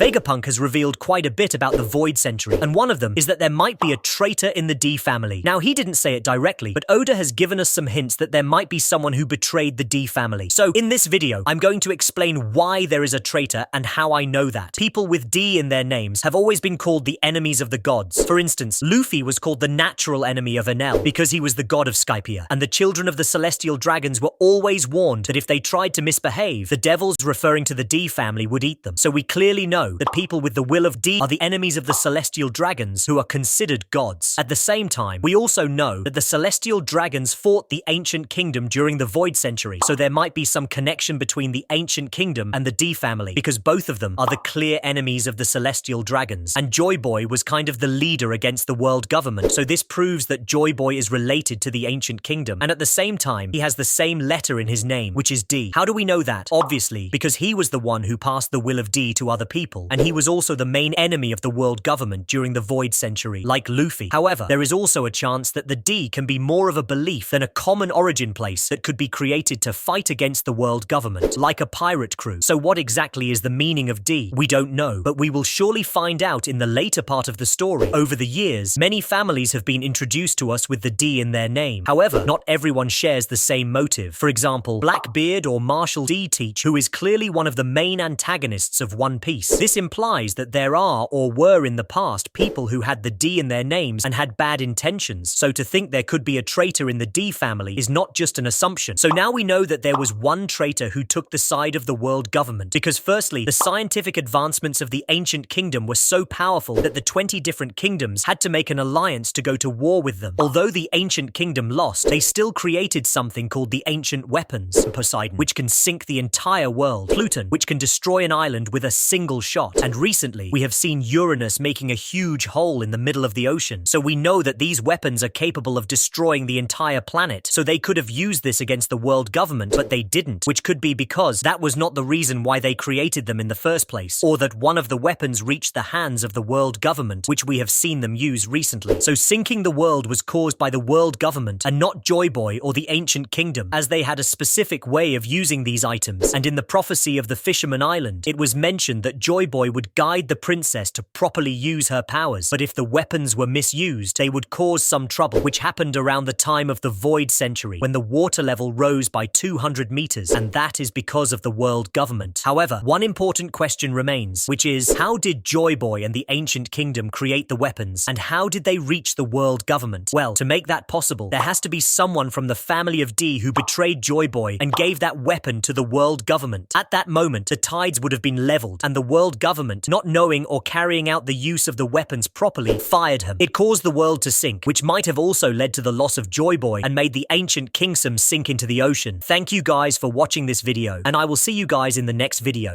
Vegapunk has revealed quite a bit about the Void Century, and one of them is that there might be a traitor in the D family. Now, he didn't say it directly, but Oda has given us some hints that there might be someone who betrayed the D family. So, in this video, I'm going to explain why there is a traitor and how I know that. People with D in their names have always been called the enemies of the gods. For instance, Luffy was called the natural enemy of Enel because he was the god of Skypiea, and the children of the celestial dragons were always warned that if they tried to misbehave, the devils, referring to the D family, would eat them. So we clearly know that people with the will of D are the enemies of the celestial dragons who are considered gods. At the same time, we also know that the celestial dragons fought the ancient kingdom during the Void Century, so there might be some connection between the ancient kingdom and the D family, because both of them are the clear enemies of the celestial dragons. And Joyboy was kind of the leader against the world government, so this proves that Joyboy is related to the ancient kingdom, and at the same time, he has the same letter in his name, which is D. How do we know that? Obviously, because he was the one who passed the will of D to other people, and he was also the main enemy of the world government during the Void Century, like Luffy. However, there is also a chance that the D can be more of a belief than a common origin place that could be created to fight against the world government, like a pirate crew. So what exactly is the meaning of D? We don't know, but we will surely find out in the later part of the story. Over the years, many families have been introduced to us with the D in their name. However, not everyone shares the same motive. For example, Blackbeard or Marshall D. Teach, who is clearly one of the main antagonists of One Piece. This implies that there are or were in the past people who had the D in their names and had bad intentions, so to think there could be a traitor in the D family is not just an assumption. So now we know that there was one traitor who took the side of the world government, because firstly, the scientific advancements of the ancient kingdom were so powerful that the 20 different kingdoms had to make an alliance to go to war with them. Although the ancient kingdom lost, they still created something called the ancient weapons, Poseidon, which can sink the entire world, Pluton, which can destroy an island with a single shot, and recently we have seen Uranus making a huge hole in the middle of the ocean. So we know that these weapons are capable of destroying the entire planet, so they could have used this against the world government, but they didn't, which could be because that was not the reason why they created them in the first place, or that one of the weapons reached the hands of the world government, which we have seen them use recently. So sinking the world was caused by the world government and not Joyboy or the ancient kingdom, as they had a specific way of using these items, and in the prophecy of the Fisherman Island, it was mentioned that Joyboy would guide the princess to properly use her powers, but if the weapons were misused, they would cause some trouble, which happened around the time of the Void Century, when the water level rose by 200 meters, and that is because of the world government. However, one important question remains, which is, how did Joyboy and the ancient kingdom create the weapons, and how did they reach the world government? Well, to make that possible, there has to be someone from the family of D who betrayed Joyboy and gave that weapon to the world government. At that moment, the tides would have been leveled, and the world government, not knowing or carrying out the use of the weapons properly, fired him. It caused the world to sink, which might have also led to the loss of Joyboy and made the ancient kingdom sink into the ocean. Thank you guys for watching this video, and I will see you guys in the next video.